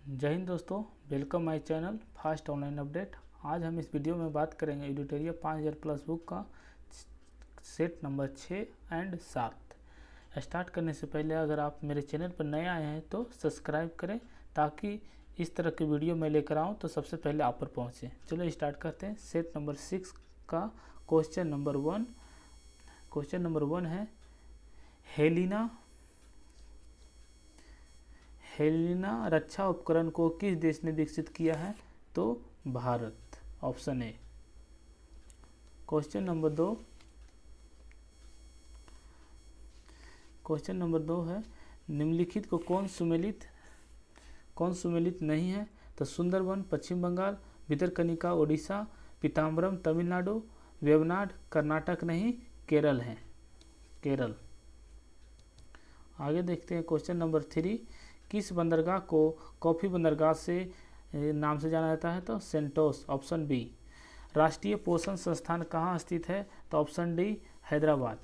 जय हिंद दोस्तों, welcome my channel fast online update. आज हम इस वीडियो में बात करेंगे एडिटोरियल 5000 प्लस बुक का सेट नंबर 6 एंड 7। स्टार्ट करने से पहले अगर आप मेरे चैनल पर नए आए हैं तो सब्सक्राइब करें ताकि इस तरह की वीडियो मैं लेकर आऊँ तो सबसे पहले आप पर पहुँचे। चलो स्टार्ट करते हैं। सेट नंबर 6 का क्वेश्चन नंबर 1 है हेलिना रक्षा उपकरण को किस देश ने विकसित किया है? तो Bharat, option A. Question number दो है निम्नलिखित को कौन सुमेलित नहीं है? तो सुंदरवन पश्चिम बंगाल, भितरकनिका ओडिशा, पीताम्बरम तमिलनाडु, वेवनाड कर्नाटक नहीं केरल है, केरल। आगे देखते हैं क्वेश्चन नंबर 3। किस बंदरगाह को कॉफी बंदरगाह से नाम से जाना जाता है? तो सेंटोस, ऑप्शन बी। राष्ट्रीय पोषण संस्थान कहाँ स्थित है? तो option D Hyderabad.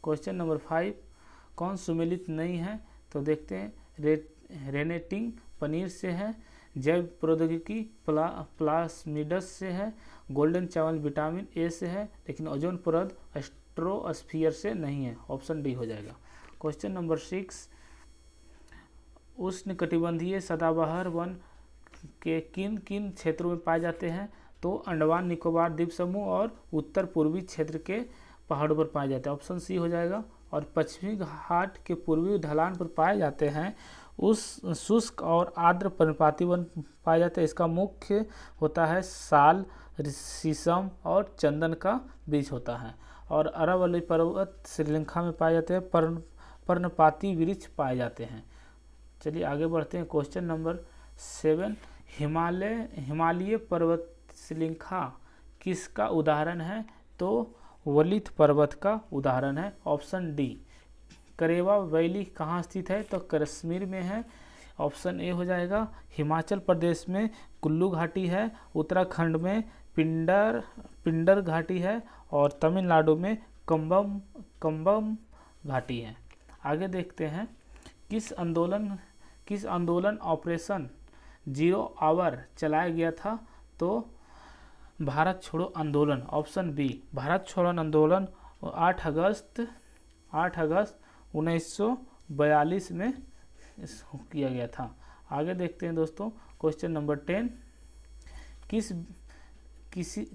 Question number 5। कौन सुमेलित नहीं है? तो देखते हैं रेनेटिंग पनीर से है, जैव प्रौद्योगिकी प्लास्मिडस से है, गोल्डन चावल विटामिन ए से है, लेकिन ओजोन परत स्ट्रोस्फीयर से नहीं है, ऑप्शन डी हो जाएगा। Question number 6। उष्णकटिबंधीय सदाबहार वन के किन किन क्षेत्रों में पाए जाते हैं? तो अंडमान निकोबार द्वीप समूह और उत्तर पूर्वी क्षेत्र के पहाड़ों पर पाए जाते हैं, ऑप्शन सी हो जाएगा। और पश्चिमी घाट के पूर्वी ढलान पर पाए जाते हैं। उस शुष्क और आर्द्र पर्णपाती वन पाए जाते हैं। इसका मुख्य होता है साल, शीशम और चंदन का बीज होता है। और अरावली पर्वत श्रीलंका में पाए जाते हैं। पर्णपाती वृक्ष पाए जाते हैं। चलिए आगे बढ़ते हैं। Question number 7। हिमालय पर्वत श्रृंखला किसका उदाहरण है? तो वलित पर्वत का उदाहरण है, ऑप्शन डी। करेवा वैली कहाँ स्थित है? तो कश्मीर में है, ऑप्शन ए हो जाएगा। हिमाचल प्रदेश में कुल्लू घाटी है, उत्तराखंड में पिंडर घाटी है और तमिलनाडु में कंबम घाटी है। आगे देखते हैं। किस आंदोलन ऑपरेशन 0 आवर चलाया गया था? तो भारत छोड़ो आंदोलन, ऑप्शन बी। भारत छोड़ो आंदोलन 8 अगस्त 1942 में किया गया था। आगे देखते हैं दोस्तों। Question number 10।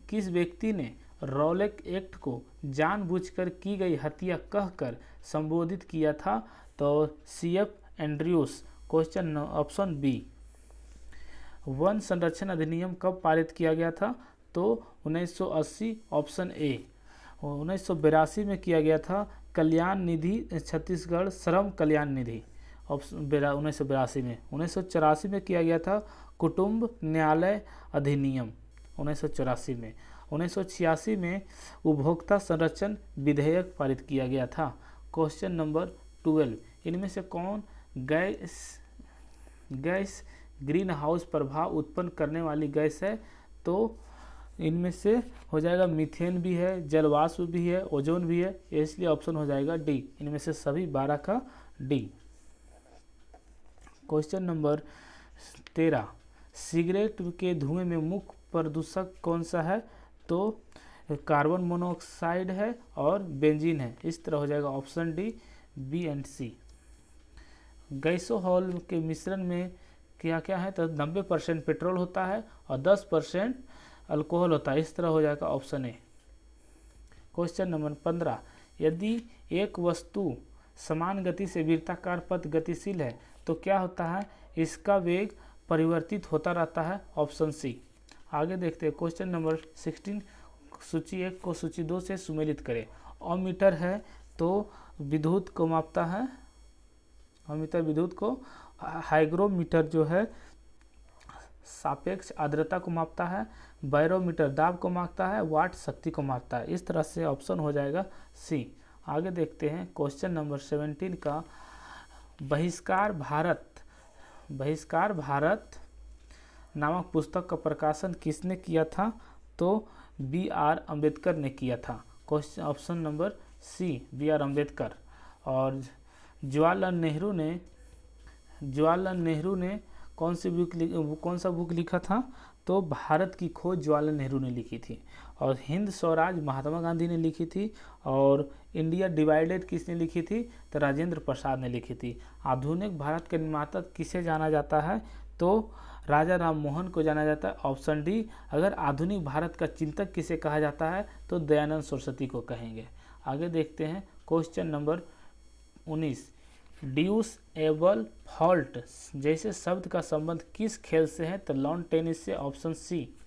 किस व्यक्ति ने रॉलेट एक्ट को जानबूझकर की गई हत्या कहकर संबोधित किया था? तो CF Andrews, question option B. वन संरक्षण अधिनियम कब पारित किया गया था? तो 1980, ऑप्शन ए। 1982 में किया गया था। कल्याण निधि छत्तीसगढ़ श्रम कल्याण निधि, ऑप्शन 1982 में। 1984 में किया गया था कुटुंब न्यायालय अधिनियम, 1984 में। 1986 में उपभोक्ता संरक्षण विधेयक पारित किया गया था। Question number 12। इनमें से कौन गैस ग्रीन हाउस प्रभाव उत्पन्न करने वाली गैस है? तो इनमें से हो जाएगा मीथेन भी है, जलवाष्प भी है, ओजोन भी है, इसलिए ऑप्शन हो जाएगा डी। इनमें से सभी 12 का डी। Question number 13। सिगरेट के धुएं में मुख्य प्रदूषक कौन सा है? तो कार्बन मोनोऑक्साइड है और बेंजीन है। इस तरह हो जाएगा ऑप्शन डी, बी एंड सी। गैसोहॉल के मिश्रण में क्या क्या है? तो 90% पेट्रोल होता है और 10% अल्कोहल होता है। इस तरह हो जाएगा ऑप्शन ए। Question number 15। यदि एक वस्तु समान गति से वृत्ताकार पथ गतिशील है तो क्या होता है? इसका वेग परिवर्तित होता रहता है, ऑप्शन सी। आगे देखते हैं। Question number 16। सूची 1 को सूची 2 से सुमेलित करें। अमीटर है तो विद्युत को मापता है, अमीटर विद्युत को। हाइग्रोमीटर जो है सापेक्ष आर्द्रता को मापता है। बैरोमीटर दाब को मापता है। वाट शक्ति को मापता है। इस तरह से ऑप्शन हो जाएगा सी। आगे देखते हैं। क्वेश्चन नंबर 17 का बहिष्कार भारत नामक पुस्तक का प्रकाशन किसने किया था? तो BR अम्बेडकर ने किया था। Question option number C, BR Ambedkar. और जवाहरलाल नेहरू ने कौन सा बुक लिखा था? तो भारत की खोज जवाहरलाल नेहरू ने लिखी थी। और हिंद स्वराज महात्मा गांधी ने लिखी थी। और इंडिया डिवाइडेड किसने लिखी थी? तो राजेंद्र प्रसाद ने लिखी थी। आधुनिक भारत के निर्माता किसे जाना जाता है? तो राजा राम मोहन को जाना जाता है। Option D. अगर आधुनिक भारत का चिंतक किसे कहा जाता है? तो दयानंद सरस्वती को कहेंगे। आगे देखते हैं question number 19। Deuce able fault जैसे शब्द का संबंध किस खेल से है? तो लॉन टेनिस से। Option C.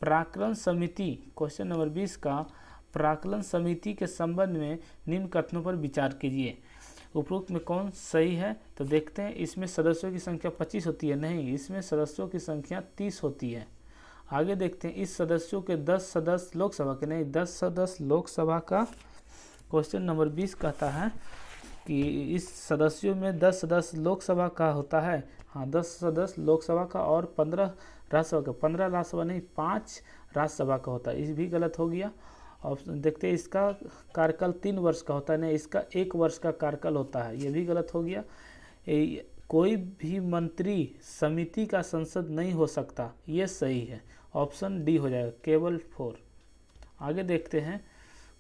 प्राक्कलन समिति, क्वेश्चन नंबर 20 का, प्राक्कलन समिति के संबंध में निम्न कथनों पर विचार कीजिए। उपरोक्त में कौन सही है? तो देखते हैं। इसमें सदस्यों की संख्या 25 होती है। नहीं, इसमें सदस्यों की संख्या 30 होती है। आगे देखते हैं। इस सदस्यों के 10 सदस्य लोकसभा के, नहीं 10 सदस्य लोकसभा का। क्वेश्चन नंबर 20 कहता है कि इस सदस्यों में 10 सदस्य लोकसभा का होता है। हाँ, 10 सदस्य लोकसभा का और 15 राज्यसभा का। 15 राज्यसभा नहीं, 5 राज्यसभा का होता है। इस भी गलत हो गया। और देखते हैं, इसका कार्यकाल 3 वर्ष का होता है। नहीं, इसका 1 वर्ष का कार्यकाल होता है। ये भी गलत हो गया। कोई भी मंत्री समिति का सांसद नहीं हो सकता, ये सही है। ऑप्शन डी हो जाएगा, केवल 4। आगे देखते हैं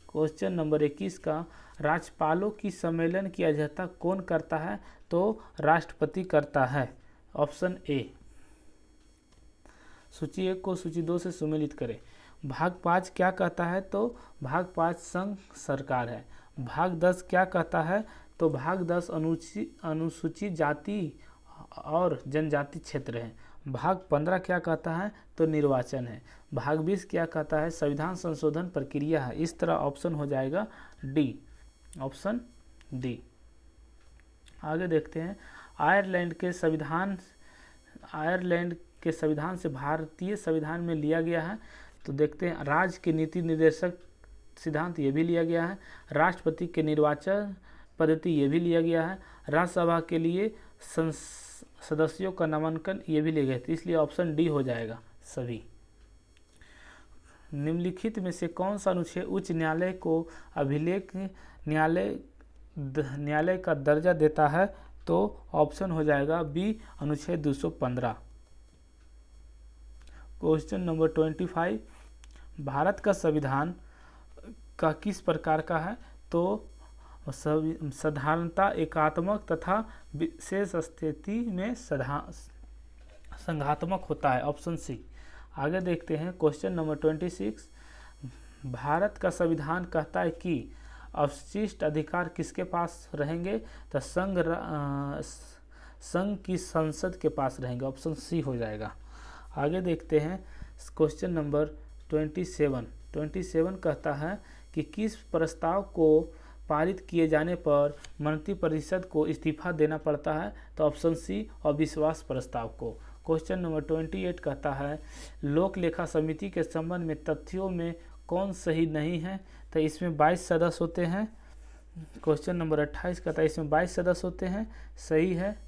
क्वेश्चन नंबर 21 का, राज्यपालों की सम्मेलन की अध्यक्षता कौन करता है? तो राष्ट्रपति करता है। Option A. सूची 1 को सूची 2 से सुमेलित करें। भाग 5 क्या कहता है? तो भाग 5 संघ सरकार है। भाग 10 क्या कहता है? तो भाग 10 अनुसूचित जाति और जनजाति क्षेत्र है। भाग 15 क्या कहता है? तो निर्वाचन है। भाग 20 क्या कहता है? संविधान संशोधन प्रक्रिया है। इस तरह ऑप्शन हो जाएगा डी। Option D. आगे देखते हैं। आयरलैंड के संविधान से भारतीय संविधान में लिया गया है। तो देखते हैं। राज्य के नीति निर्देशक सिद्धांत ये भी लिया गया है। राष्ट्रपति के निर्वाचन पद्धति ये भी लिया गया है। राज्यसभा के लिए सदस्यों का नामांकन ये भी लिया गया है। इसलिए ऑप्शन डी हो जाएगा सभी। निम्नलिखित में से कौन सा अनुच्छेद उच्च न्यायालय को अभिलेख न्यायालय का दर्जा देता है? तो ऑप्शन हो जाएगा बी, अनुच्छेद 215। Question number 25। भारत का संविधान का किस प्रकार का है? तो साधारणता, एकात्मक तथा विशेष स्थिति में संघात्मक होता है। Option C. आगे देखते हैं क्वेश्चन नंबर 26। भारत का संविधान कहता है कि अवशिष्ट अधिकार किसके पास रहेंगे? तो संघ की संसद के पास रहेंगे। ऑप्शन सी हो जाएगा। आगे देखते हैं क्वेश्चन नंबर 27 कहता है कि किस प्रस्ताव को पारित किए जाने पर मंत्रिपरिषद को इस्तीफा देना पड़ता है? तो ऑप्शन सी, अविश्वास प्रस्ताव को। क्वेश्चन नंबर 28 कहता है लोक लेखा समिति के संबंध में तथ्यों में कौन सही नहीं है? तो इसमें 22 सदस्य होते हैं। क्वेश्चन नंबर 28 कहता है इसमें 22 सदस्य होते हैं, सही है।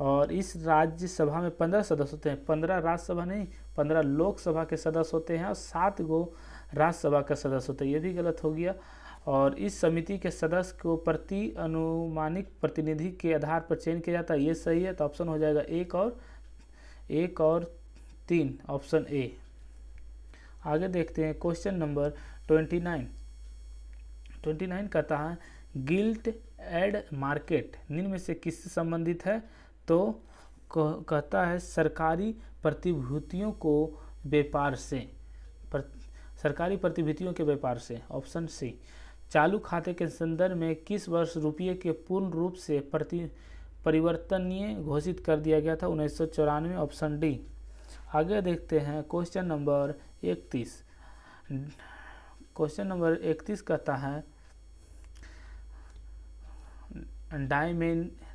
और इस राज्यसभा में 15 सदस्य होते हैं। 15 राज्यसभा नहीं, 15 लोकसभा के सदस्य होते हैं और 7 गो राज्यसभा के सदस्य होते हैं। ये भी गलत हो गया। और इस समिति के सदस्य को प्रति अनुमानिक प्रतिनिधि के आधार पर चयन किया जाता है। ये सही है। तो ऑप्शन हो जाएगा 1 और 3, ऑप्शन ए। आगे देखते हैं क्वेश्चन नंबर 29 कहता है गिल्ट एड मार्केट निम्न में से किससे संबंधित है? तो कहता है सरकारी प्रतिभूतियों को व्यापार से, सरकारी प्रतिभूतियों के व्यापार से। Option C. चालू खाते के संदर्भ में किस वर्ष रुपये के पूर्ण रूप से परिवर्तनीय घोषित कर दिया गया था? 1994। Option D. आगे देखते हैं क्वेश्चन नंबर 31। क्वेश्चन नंबर 31 कहता है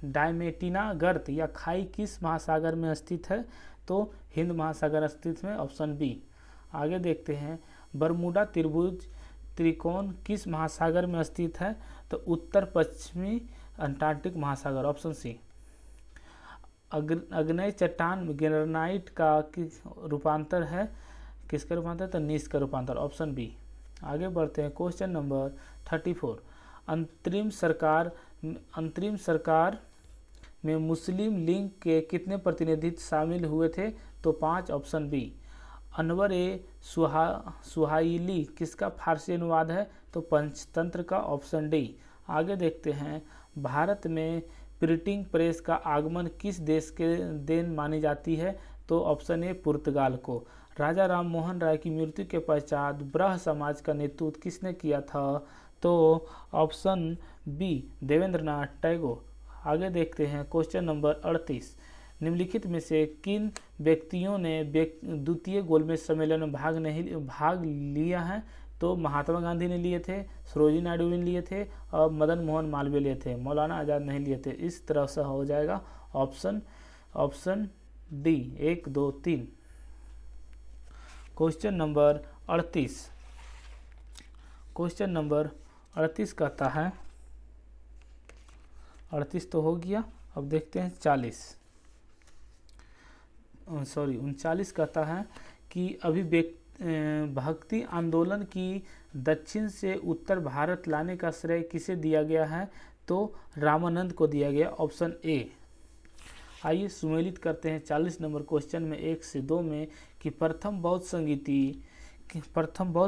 डायमेटिना गर्त या खाई किस महासागर में स्थित है? तो हिंद महासागर स्थित में। Option B. आगे देखते हैं बरमूडा त्रिकोण किस महासागर में स्थित है? तो उत्तर पश्चिमी अंटार्कटिक महासागर। Option C. अग्नेय चट्टान ग्रेनाइट का रूपांतर है, किसका रूपांतर? तो नीस का रूपांतर। Option B. आगे बढ़ते हैं क्वेश्चन नंबर 34। अंतरिम सरकार में मुस्लिम लीग के कितने प्रतिनिधि शामिल हुए थे? तो 5, ऑप्शन बी। अनवर ए सुहाइली किसका फारसी अनुवाद है? तो पंचतंत्र का, ऑप्शन डी। आगे देखते हैं, भारत में प्रिंटिंग प्रेस का आगमन किस देश के देन मानी जाती है? तो ऑप्शन ए, पुर्तगाल को। राजा राम मोहन राय की मृत्यु के पश्चात ब्रह्म समाज का नेतृत्व किसने किया था? तो ऑप्शन बी, देवेंद्रनाथ टैगोर। आगे देखते हैं क्वेश्चन नंबर 38। निम्नलिखित में से किन व्यक्तियों ने द्वितीय गोलमेज सम्मेलन में भाग लिया है? तो महात्मा गांधी ने लिए थे, सरोजिनी नायडू ने लिए थे और मदन मोहन मालवीय लिए थे, मौलाना आज़ाद नहीं लिए थे। इस तरह से हो जाएगा option D, 1, 2, 3। Question number 38। Question number 38 कहता है, 38 तो हो गया, अब देखते हैं 39 कहता है कि भक्ति आंदोलन की दक्षिण से उत्तर भारत लाने का श्रेय किसे दिया गया है? तो रामानंद को दिया गया, ऑप्शन ए। आइए सुमेलित करते हैं 40 नंबर क्वेश्चन में 1 से 2 में कि प्रथम बौद्ध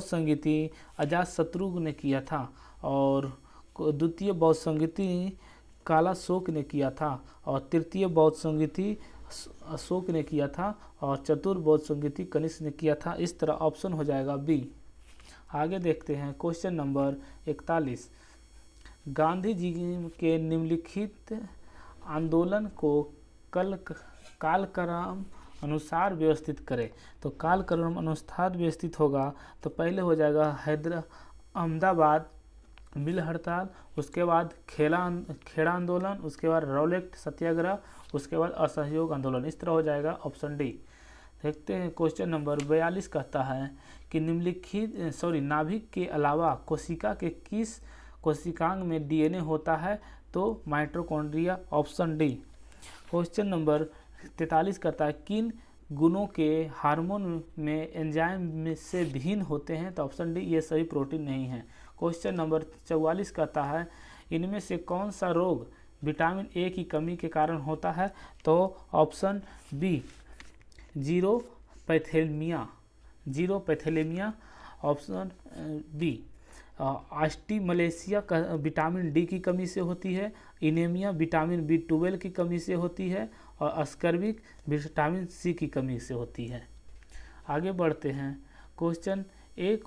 संगीति अजातशत्रु ने किया था और द्वितीय बौद्ध संगीति कालाशोक ने किया था और तृतीय बौद्ध संगीति अशोक ने किया था और चतुर्थ बौद्ध संगीति कनिष्क ने किया था। इस तरह ऑप्शन हो जाएगा बी। आगे देखते हैं क्वेश्चन नंबर 41। गांधी जी के निम्नलिखित आंदोलन को कालक्रम अनुसार व्यवस्थित करें। तो कालक्रम अनुसार व्यवस्थित होगा तो पहले हो जाएगा अहमदाबाद मिल हड़ताल, उसके बाद खेड़ा आंदोलन, उसके बाद रौलट सत्याग्रह, उसके बाद असहयोग आंदोलन। इस तरह हो जाएगा ऑप्शन डी। देखते हैं क्वेश्चन नंबर 42 कहता है कि नाभिक के अलावा कोशिका के किस कोशिकांग में डीएनए होता है? तो mitochondria, option D. Question number 43 कहता है किन गुणों के हार्मोन में एंजाइम से भिन्न होते हैं? तो ऑप्शन डी, ये सभी प्रोटीन नहीं है। क्वेश्चन नंबर 44 कहता है इनमें से कौन सा रोग विटामिन ए की कमी के कारण होता है? तो ऑप्शन बी, जीरोपैथेलेमिया, ऑप्शन बी। ऑस्टिमलेशिया का विटामिन डी की कमी से होती है, इनेमिया विटामिन B12 की कमी से होती है और स्कर्विक विटामिन सी की कमी से होती है। आगे बढ़ते हैं क्वेश्चन एक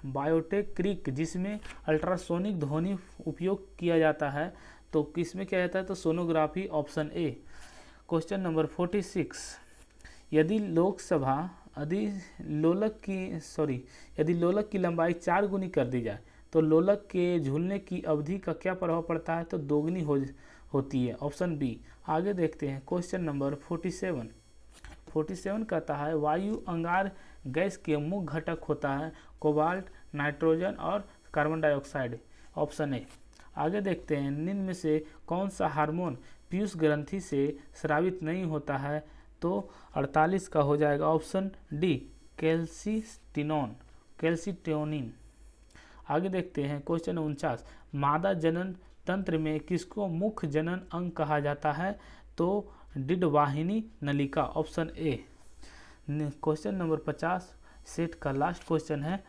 बायोटेक क्रिक जिसमें अल्ट्रासोनिक ध्वनि उपयोग किया जाता है तो किसमें किया जाता है? तो sonography, option A. Question number 46। यदि लोलक की लंबाई 4 गुनी कर दी जाए तो लोलक के झूलने की अवधि का क्या प्रभाव पड़ता है? तो दोगुनी होती है, ऑप्शन बी। आगे देखते हैं क्वेश्चन नंबर 47 कहता है वायु अंगार गैस के मुख्य घटक होता है कोबाल्ट, नाइट्रोजन और कार्बन डाइऑक्साइड, ऑप्शन ए। आगे देखते हैं निम्न में से कौन सा हार्मोन पीयूष ग्रंथि से स्रावित नहीं होता है? तो 48 का हो जाएगा ऑप्शन डी, कैल्सिटोनिन। आगे देखते हैं क्वेश्चन 49। मादा जनन तंत्र में किसको मुख्य जनन अंग कहा जाता है? तो डिडवाहिनी नलिका, option A. Question number 50 set का लास्ट क्वेश्चन है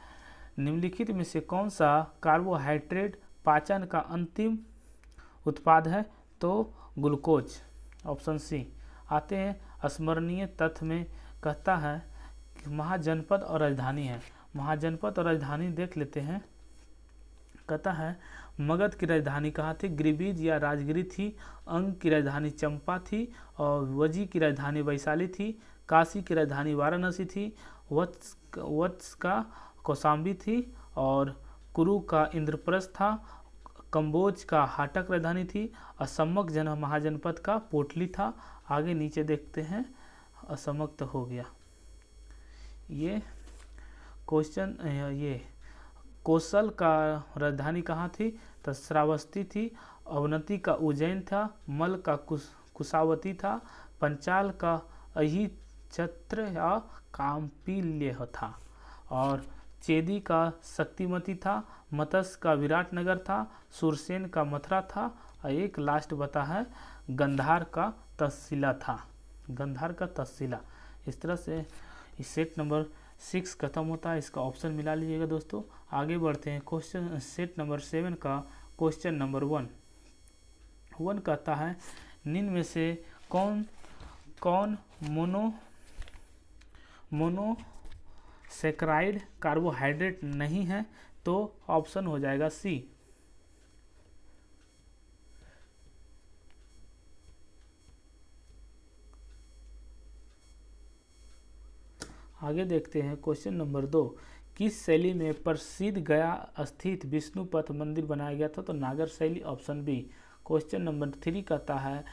निम्नलिखित में से कौन सा कार्बोहाइड्रेट पाचन का अंतिम उत्पाद है? तो ग्लूकोज, ऑप्शन सी। आते हैं स्मरणीय तथ्य में कहता है कि महाजनपद और राजधानी है। महाजनपद और राजधानी देख लेते हैं। कहता है मगध की राजधानी कहाँ थी? गिरिबीज या राजगिरी थी। अंग की राजधानी चंपा थी और वजी की राजधानी वैशाली थी। काशी की राजधानी वाराणसी थी। वत्स का कौशाम्बी थी और कुरु का इंद्रप्रस्थ था। कंबोज का हाटक राजधानी थी। असमक महाजनपद का पोटली था। आगे नीचे देखते हैं असमक तो हो गया। ये क्वेश्चन कौशल का राजधानी कहाँ थी? तो श्रावस्ती थी। अवनति का उज्जैन था। मल का कुशावती था। पंचाल का अहिच्छत्र या काम्पिल्य था और चेदी का शक्तिमती था। मत्स्य का विराटनगर था। सुरसेन का मथुरा था और एक लास्ट बता है गंधार का तहसीला था, गंधार का तहसीला। इस तरह से इस सेट नंबर 6 खत्म होता है, इसका ऑप्शन मिला लीजिएगा दोस्तों। आगे बढ़ते हैं क्वेश्चन सेट नंबर 7 का क्वेश्चन नंबर 1 कहता है निम्न में से कौन कौन मोनोसेक्राइड कार्बोहाइड्रेट नहीं है, तो ऑप्शन हो जाएगा सी। आगे देखते हैं क्वेश्चन नंबर 2, किस शैली में प्रसिद्ध गया स्थित विष्णुपथ मंदिर बनाया गया था, तो नागर शैली, ऑप्शन बी। क्वेश्चन नंबर 3 कहता है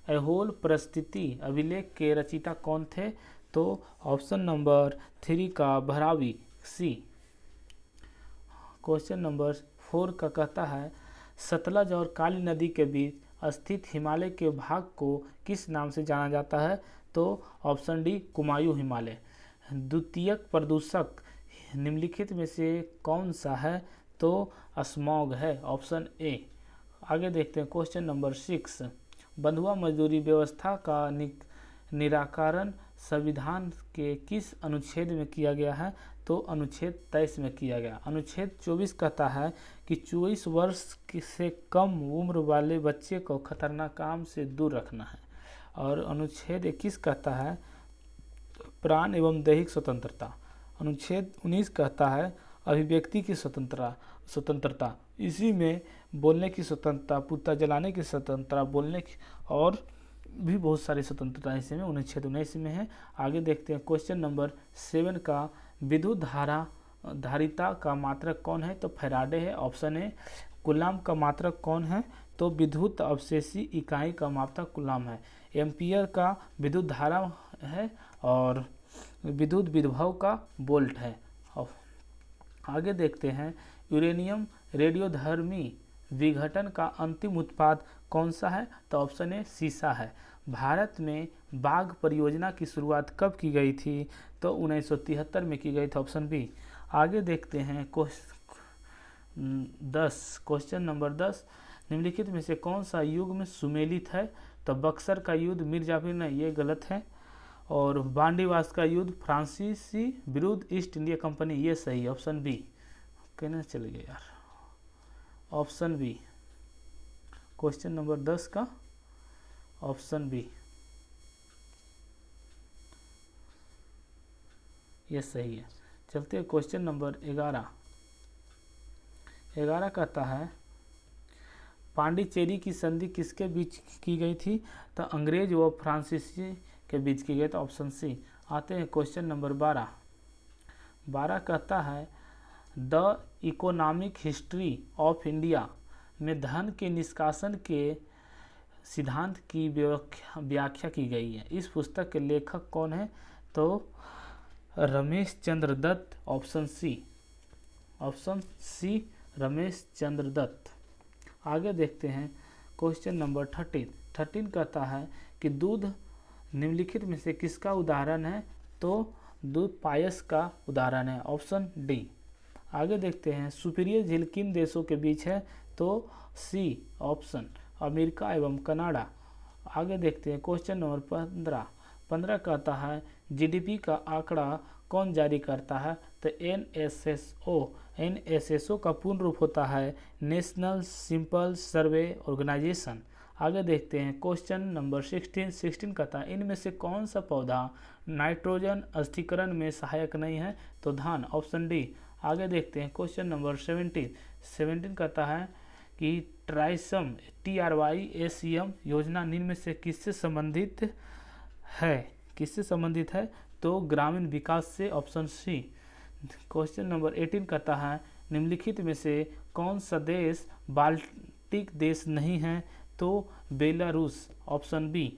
ऐहोल परिस्थिति अभिलेख के रचयिता कौन थे, तो ऑप्शन नंबर 3 का भरावी, सी। क्वेश्चन नंबर 4 का कहता है सतलज और काली नदी के बीच स्थित हिमालय के भाग को किस नाम से जाना जाता है, तो ऑप्शन डी कुमायूं हिमालय। द्वितीयक प्रदूषक निम्नलिखित में से कौन सा है, तो स्मॉग है, ऑप्शन ए। आगे देखते हैं क्वेश्चन नंबर 6, बंधुआ मजदूरी व्यवस्था का निराकरण संविधान के किस अनुच्छेद में किया गया है, तो अनुच्छेद 23 में किया गया। अनुच्छेद 24 कहता है कि 24 वर्ष से कम उम्र वाले बच्चे को खतरनाक काम से दूर रखना है। और अनुच्छेद 21 कहता है प्राण एवं दैहिक स्वतंत्रता। अनुच्छेद 19 कहता है अभिव्यक्ति की स्वतंत्रता, इसी में बोलने की स्वतंत्रता, पुत्ता जलाने की स्वतंत्रता, बोलने की और भी बहुत सारी स्वतंत्रता इसी में अनुच्छेद 19 में है। आगे देखते हैं क्वेश्चन नंबर 7 का विद्युत धारिता का मात्रक कौन है, तो फैराडे है, ऑप्शन ए। कूलाम का मात्रक कौन है, तो विद्युत अवशेषी इकाई का मात्रक कूलाम है। एम्पियर का विद्युत धारा है और विद्युत विभव का वोल्ट है। आगे देखते हैं यूरेनियम रेडियोधर्मी विघटन का अंतिम उत्पाद कौन सा है, तो ऑप्शन ए सीसा है। भारत में बाघ परियोजना की शुरुआत कब की गई थी, तो 1973 में की गई थी, ऑप्शन बी। आगे देखते हैं क्वेश्चन नंबर 10, निम्नलिखित में से कौन सा युग में सुमेलित है, तो बक्सर का युद्ध मिर्जापुर नहीं, ये गलत है। और बांडीवास का युद्ध फ्रांसीसी विरुद्ध ईस्ट इंडिया कंपनी, ये सही, ऑप्शन बी। कहना चले गए यार, ऑप्शन बी। क्वेश्चन नंबर 10 का ऑप्शन बी, ये सही है। चलते हैं क्वेश्चन नंबर 11 कहता है पांडिचेरी की संधि किसके बीच की गई थी, तो अंग्रेज व फ्रांसीसी के बीच की गई, तो ऑप्शन सी। आते हैं क्वेश्चन नंबर 12 कहता है the economic history of India में धन के निष्कासन के सिद्धांत की व्याख्या की गई है। इस पुस्तक के लेखक कौन है, तो रमेश चंद्र दत्त, ऑप्शन सी रमेश चंद्र दत्त। आगे देखते हैं क्वेश्चन नंबर 13 कहता है कि दूध निम्नलिखित में से किसका उदाहरण है, तो दूध पायस का उदाहरण है, ऑप्शन डी। आगे देखते हैं सुपीरियर झील किन देशों के बीच है, तो सी, ऑप्शन अमेरिका एवं कनाडा। आगे देखते हैं क्वेश्चन नंबर 15 कहता है जीडीपी का आंकड़ा कौन जारी करता है, तो एनएसएसओ का पूर्ण रूप होता है नेशनल सिंपल सर्वे ऑर्गेनाइजेशन। आगे देखते हैं क्वेश्चन नंबर 16 कहता है इनमें से कौन सा पौधा नाइट्रोजन स्थिरीकरण में सहायक नहीं है, तो धान, ऑप्शन डी। आगे देखते हैं क्वेश्चन नंबर 17 कहता है कि ट्राइसम TRYSM योजना निम्न में से किससे संबंधित है, तो ग्रामीण विकास से, ऑप्शन सी। क्वेश्चन नंबर 18 कहता है निम्नलिखित में से कौन सा देश बाल्टिक देश नहीं है, तो बेलारूस, ऑप्शन बी।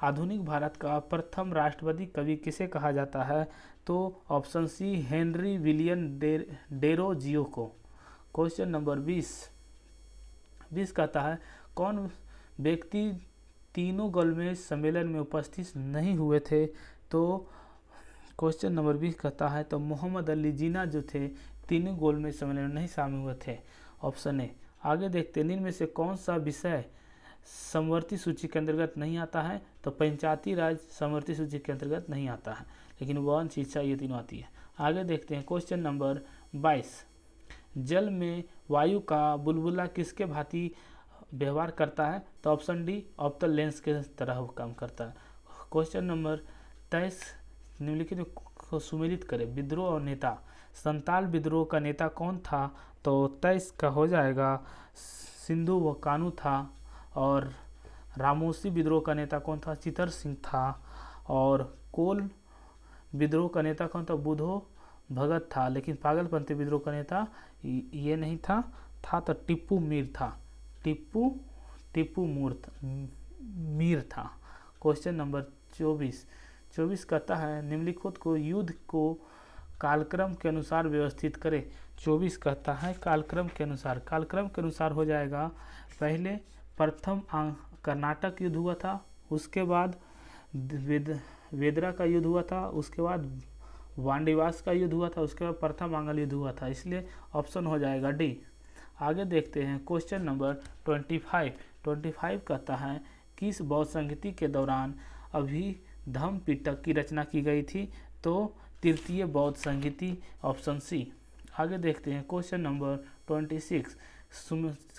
आधुनिक भारत का प्रथम राष्ट्रवादी कवि किसे कहा जाता है, तो option C Henry William Derozio को। क्वेश्चन नंबर 20 कहता है कौन व्यक्ति तीनों गोलमेज सम्मेलन में उपस्थित नहीं हुए थे, तो क्वेश्चन नंबर 20 कहता है तो मोहम्मद अली जिन्ना जो थे तीनों गोलमेज सम्मेलन में नहीं शामिल हुए थे, ऑप्शन ए। आगे देखते हैं निम्न में से कौन सा विषय समवर्ती सूची के अंतर्गत नहीं आता है, तो पंचायती राज समवर्ती सूची के अंतर्गत नहीं आता है, लेकिन वन शिक्षा ये तीनों आती है। आगे देखते हैं क्वेश्चन नंबर 22, जल में वायु का बुलबुला किसके भांति व्यवहार करता है, तो ऑप्शन डी अवतल लेंस के तरह काम करता है। क्वेश्चन नंबर 23, निम्नलिखित को सुमेलित करें। विद्रोह और नेता, संताल विद्रोह का नेता कौन था, तो 23 का हो जाएगा सिंधु व कानू था। और रामोसी विद्रोह का नेता कौन था, चितर सिंह था। और कोल विद्रोह का नेता कौन था, बुधो भगत था। लेकिन पागलपंथी विद्रोह का नेता ये नहीं था तो टिप्पू मीर था, टिप्पू मीर था। क्वेश्चन नंबर 24 कहता है निम्नलिखित को युद्ध को कालक्रम के अनुसार व्यवस्थित करें। 24 कहता है कालक्रम के अनुसार हो जाएगा, पहले प्रथम कर्नाटक युद्ध हुआ था, उसके बाद वेदरा का युद्ध हुआ था, उसके बाद वांडीवास का युद्ध हुआ था, उसके बाद प्रथम आंगल युद्ध हुआ था, इसलिए ऑप्शन हो जाएगा डी। आगे देखते हैं क्वेश्चन नंबर 25 कहता है किस बौद्ध संहिता के दौरान अभिधम्म पिटक की रचना की गई थी, तो तृतीय बौद्ध संहिता, ऑप्शन सी। आगे देखते हैं क्वेश्चन नंबर 26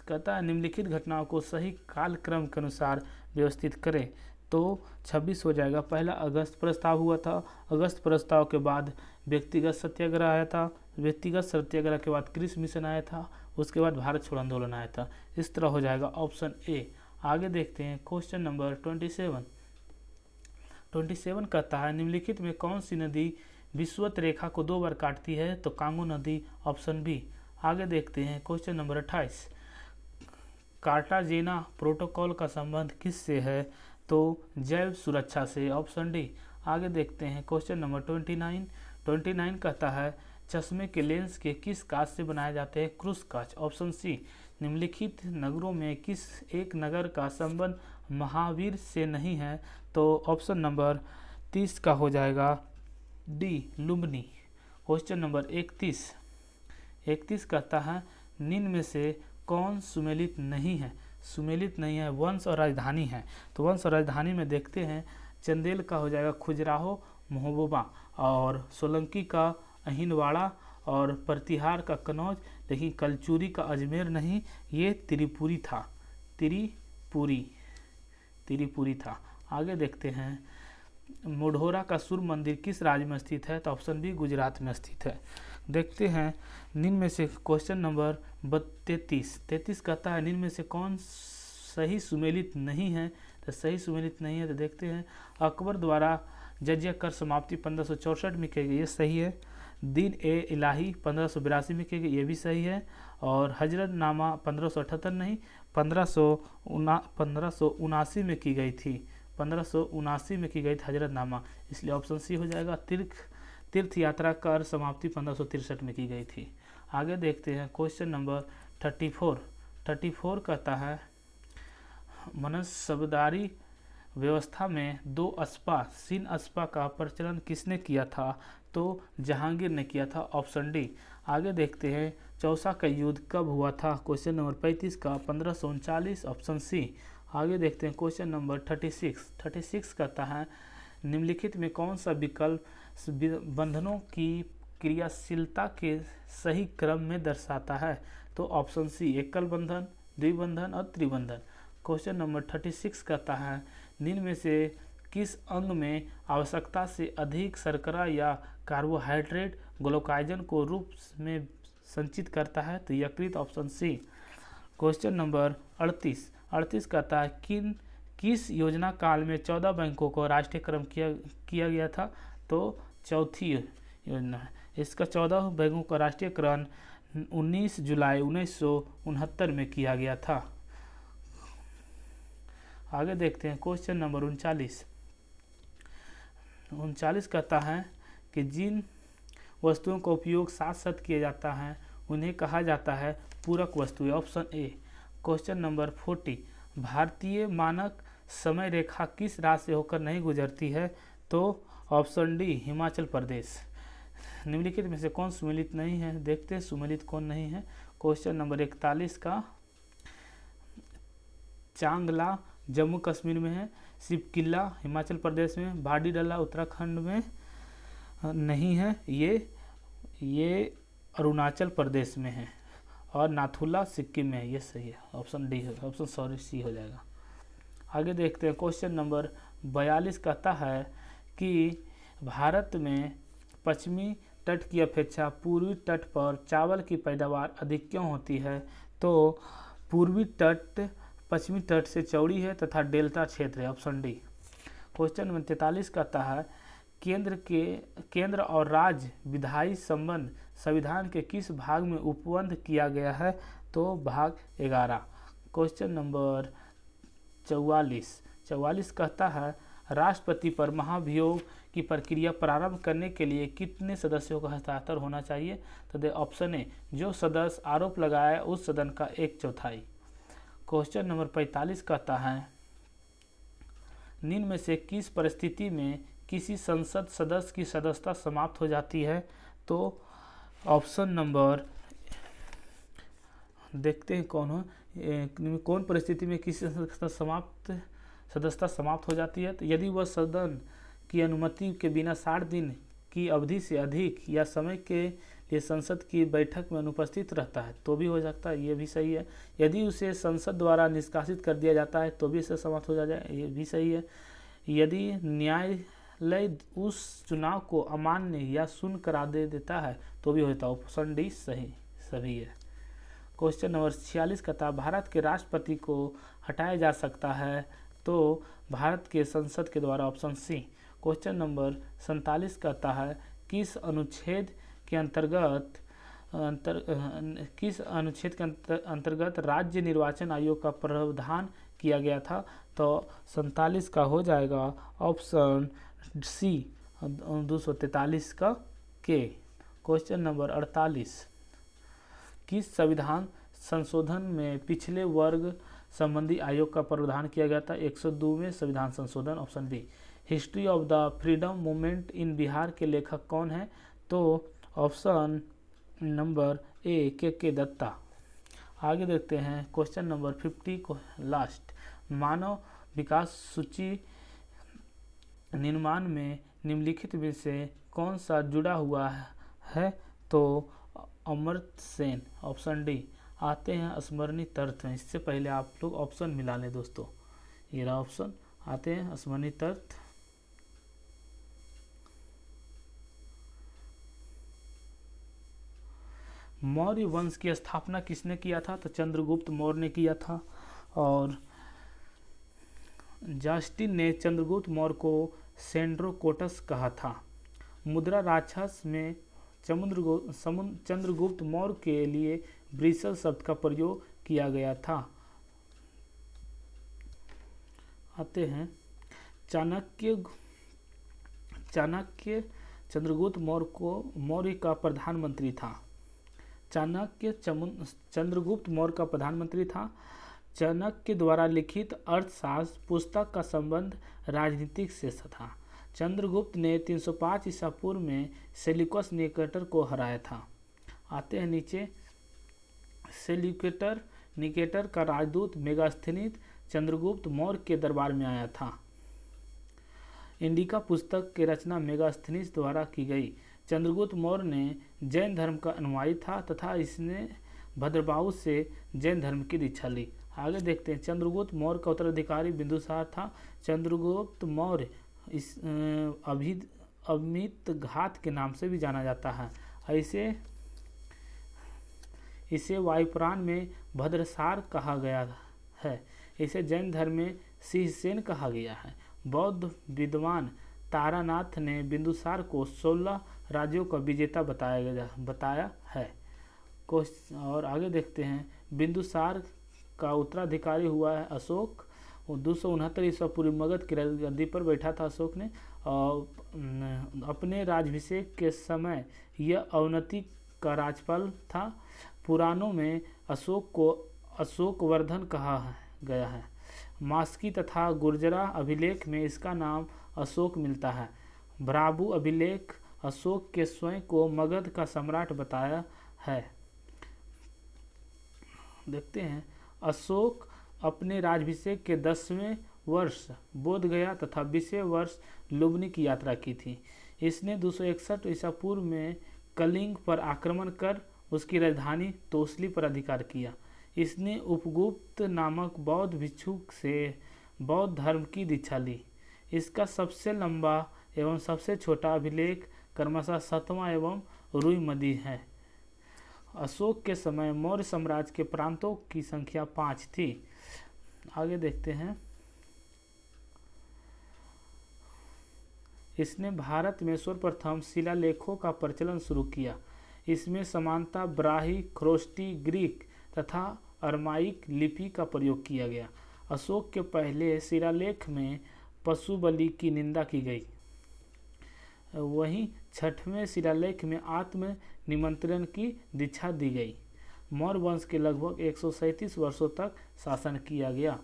कहता है निम्नलिखित घटनाओं को सही कालक्रम के अनुसार व्यवस्थित करें, तो 26 हो जाएगा। पहला अगस्त प्रस्ताव हुआ था, अगस्त प्रस्ताव के बाद व्यक्तिगत सत्याग्रह आया था, व्यक्तिगत सत्याग्रह के बाद क्रिस मिशन आया था, उसके बाद भारत छोड़ो आंदोलन आया था। इस तरह हो जाएगा ऑप्शन ए। आगे देखते हैं क्वेश्चन नंबर 27 कहता है निम्नलिखित में कौन सी नदी विषुवत रेखा को 2 बार काटती है, तो कांगो नदी, ऑप्शन बी। आगे देखते हैं क्वेश्चन नंबर 28, कार्टाजेना प्रोटोकॉल का संबंध किससे है, तो जैव सुरक्षा से, ऑप्शन डी। आगे देखते हैं क्वेश्चन नंबर 29 कहता है चश्मे के लेंस के किस कांच से बनाए जाते हैं, क्रूस कांच, ऑप्शन सी। निम्नलिखित नगरों में किस एक नगर का संबंध महावीर से नहीं है, तो ऑप्शन नंबर 30 का हो जाएगा डी, लुम्बिनी। क्वेश्चन नंबर 31 कहता है निम्न में से कौन सुमेलित नहीं है, वंश और राजधानी है। तो वंश और राजधानी में देखते हैं चंदेल का हो जाएगा खुजराहो महोबा, और सोलंकी का अहिनवाड़ा, और प्रतिहार का कनौज, लेकिन कलचुरी का अजमेर नहीं, ये त्रिपुरी था। आगे देखते हैं मोढोरा का सूर्य मंदिर किस राज्य में स्थित है, तो ऑप्शन बी गुजरात में स्थित है। देखते हैं निम्न में से क्वेश्चन नंबर 33 कहता है निम्न में से कौन सही सुमेलित नहीं है, तो सही सुमेलित नहीं है, तो देखते हैं अकबर द्वारा जजिया कर समाप्ति 1564 में की गई, ये सही है। दिन ए इलाही 1582 में की गई, ये भी सही है। और हजरत नामा 1578 नहीं 1579 में की गई थी, 1579 में की गई थी हजरत नामा, इसलिए ऑप्शन सी हो जाएगा। तीर्थ यात्रा कर समाप्ति 1563 में की गई थी। आगे देखते हैं क्वेश्चन नंबर 34 कहता है मनसबदारी व्यवस्था में 2 अस्पा सीन अस्पा का प्रचलन किसने किया था, तो जहांगीर ने किया था, ऑप्शन डी। आगे देखते हैं चौसा का युद्ध कब हुआ था, क्वेश्चन नंबर 35 का 1539, ऑप्शन सी। आगे देखते हैं क्वेश्चन नंबर 36 कहता है निम्नलिखित में कौन सा विकल्प बंधनों की क्रियाशीलता के सही क्रम में दर्शाता है, तो ऑप्शन सी एकल बंधन, द्विबंधन और त्रिबंधन। क्वेश्चन नंबर 36 कहता है निम्न में से किस अंग में आवश्यकता से अधिक शर्करा या कार्बोहाइड्रेट ग्लूकोजन को रूप में संचित करता है, तो यकृत, ऑप्शन सी। क्वेश्चन नंबर 38 कहता है किस योजना काल में 14 बैंकों को राष्ट्रीयकरण किया गया था, तो चौथी योजना है। इसका 14 बैंकों का राष्ट्रीयकरण 19 जुलाई 1969 में किया गया था। आगे देखते हैं क्वेश्चन नंबर 39 कहता है कि जिन वस्तुओं का उपयोग साथ साथ किया जाता है उन्हें कहा जाता है पूरक वस्तुएं, ऑप्शन ए। क्वेश्चन नंबर 40 भारतीय मानक समय रेखा किस राज्य से होकर नहीं गुजरती है, तो ऑप्शन डी हिमाचल प्रदेश। निम्नलिखित में से कौन सुमेलित नहीं है, देखते हैं सुमेलित कौन नहीं है। क्वेश्चन नंबर 41 का चांगला जम्मू कश्मीर में है, शिवकिला हिमाचल प्रदेश में, भाडीडला उत्तराखंड में नहीं है, ये अरुणाचल प्रदेश में है, और नाथुला सिक्किम में है। ये सही है, ऑप्शन डी है, ऑप्शन सॉरी सी हो जाएगा। आगे देखते हैं क्वेश्चन नंबर 42 कहता है कि भारत में पश्चिमी तट की अपेक्षा पूर्वी तट पर चावल की पैदावार अधिक क्यों होती है? तो पूर्वी तट पश्चिमी तट से चौड़ी है तथा डेल्टा क्षेत्र है, ऑप्शन डी। क्वेश्चन नंबर 43 कहता है केंद्र और राज्य विधायी संबंध संविधान के किस भाग में उपबंध किया गया है? तो भाग 11। क्वेश्चन नंबर 44 कहता है राष्ट्रपति पर महाभियोग की प्रक्रिया प्रारंभ करने के लिए कितने सदस्यों का हस्ताक्षर होना चाहिए? तो ऑप्शन ए, जो सदस्य आरोप लगाए उस सदन का 1/4। क्वेश्चन नंबर 45 कहता है निम्न में से किस परिस्थिति में किसी संसद सदस्य की सदस्यता समाप्त हो जाती है? तो ऑप्शन नंबर देखते हैं कौन परिस्थिति में किसी सदस्यता समाप्त हो जाती है। तो यदि वह सदन की अनुमति के बिना 60 दिन की अवधि से अधिक या समय के लिए संसद की बैठक में अनुपस्थित रहता है तो भी हो सकता है, ये भी सही है। यदि उसे संसद द्वारा निष्कासित कर दिया जाता है तो भी इसे समाप्त हो जाए, ये भी सही है। यदि न्यायालय उस चुनाव को अमान्य या शून्य करा देता है तो भी होता है, ऑप्शन डी सही है। क्वेश्चन नंबर 46 कहता है भारत के राष्ट्रपति को हटाया जा सकता है? तो भारत के संसद के द्वारा, ऑप्शन सी। क्वेश्चन नंबर 47 कहता है किस अनुच्छेद के अंतर्गत राज्य निर्वाचन आयोग का प्रावधान किया गया था? तो 47 का हो जाएगा ऑप्शन सी 243 का के। क्वेश्चन नंबर 48 किस संविधान संशोधन में पिछले वर्ग संबंधी आयोग का प्रावधान किया गया था? 102वें संविधान संशोधन, option B. History of the freedom movement in Bihar के लेखक कौन है? तो ऑप्शन नंबर ए के दत्ता। आगे देखते हैं क्वेश्चन नंबर 50 को लास्ट। मानव विकास सूची निर्माण में निम्नलिखित में से कौन सा जुड़ा हुआ है? तो अमर्त्य सेन, ऑप्शन डी। आते हैं स्मरणीय तर्थ में, इससे पहले आप लोग ऑप्शन मिला लें दोस्तों। ये रहा ऑप्शन, आते हैं स्मरणीय तर्थ। मौर्य वंश की स्थापना किसने किया था? तो चंद्रगुप्त मौर्य ने किया था। और जस्टिन ने चंद्रगुप्त मौर्य को सेंड्रोकोटस कहा था। मुद्रा राक्षस में चंद्रगुप्त मौर्य के लिए ब्रिसल शब्द का प्रयोग किया गया था। आते हैं चाणक्य चंद्रगुप्त मौर्य का प्रधानमंत्री था। चाणक्य चंद्रगुप्त मौर्य का प्रधानमंत्री था। चाणक्य द्वारा लिखित अर्थशास्त्र पुस्तक का संबंध राजनीतिक से था। चंद्रगुप्त ने 305 ईसा पूर्व में सेल्यूकस निकेटर को हराया था। आते हैं नीचे। निकेटर का राजदूत मेगास्थनीज चंद्रगुप्त मौर्य के दरबार में आया था। इंडिका पुस्तक की रचना मेगास्थनीज द्वारा की गई। चंद्रगुप्त मौर्य ने जैन धर्म का अनुयायी था तथा इसने भद्रबाहु से जैन धर्म की दीक्षा ली। आगे देखते हैं। चंद्रगुप्त मौर्य का उत्तराधिकारी बिंदुसार था। चंद्रगुप्त मौर्य इस अमित घात के नाम से भी जाना जाता है। इसे वायुपुराण में भद्रसार कहा गया है। इसे जैन धर्म में सिंहसेन कहा गया है। बौद्ध विद्वान तारानाथ ने बिंदुसार को 16 राज्यों का विजेता बताया है। और आगे देखते हैं। बिंदुसार का उत्तराधिकारी हुआ है अशोक। 269 ईसा पूर्व मगध की गद्दी पर बैठा था अशोक ने। और अपने राज्याभिषेक के समय यह अवनति का राज्यपाल था। पुराणों में अशोक को अशोकवर्धन कहा गया है। मास्की तथा गुर्जरा अभिलेख में इसका नाम अशोक मिलता है। भ्राबु अभिलेख अशोक के स्वयं को मगध का सम्राट बताया है। देखते हैं। अपने राज्याभिषेक के 10वें वर्ष बोध गया तथा 20वें वर्ष लुम्बिनी की यात्रा की थी। इसने 261 ईसा पूर्व में कलिंग पर आक्रमण कर उसकी राजधानी तोसली पर अधिकार किया। इसने उपगुप्त नामक बौद्ध भिक्षु से बौद्ध धर्म की दीक्षा ली। इसका सबसे लंबा एवं सबसे छोटा अभिलेख क्रमशः 7वां एवं रुईमदी है। अशोक के समय मौर्य साम्राज्य के प्रांतों की संख्या 5 थी। आगे देखते हैं। इसने भारत में सर्वप्रथम शिलालेखों का प्रचलन शुरू किया। इसमें समानता ब्राही, ख्रोष्टी, ग्रीक तथा अरमाइक लिपि का प्रयोग किया गया। अशोक के पहले शिलालेख में पशु बलि की निंदा की गई। वहीं 6वें शिलालेख में आत्म निमंत्रण की दीक्षा दी गई। मौर्य वंश के लगभग 137 वर्षों तक शासन किया गया।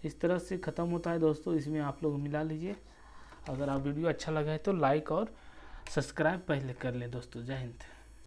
इस तरह से ख़त्म होता है दोस्तों। इसमें आप लोग मिला लीजिए। अगर आप वीडियो अच्छा लगा है तो लाइक और सब्सक्राइब पहले कर लें दोस्तों। जय हिंद।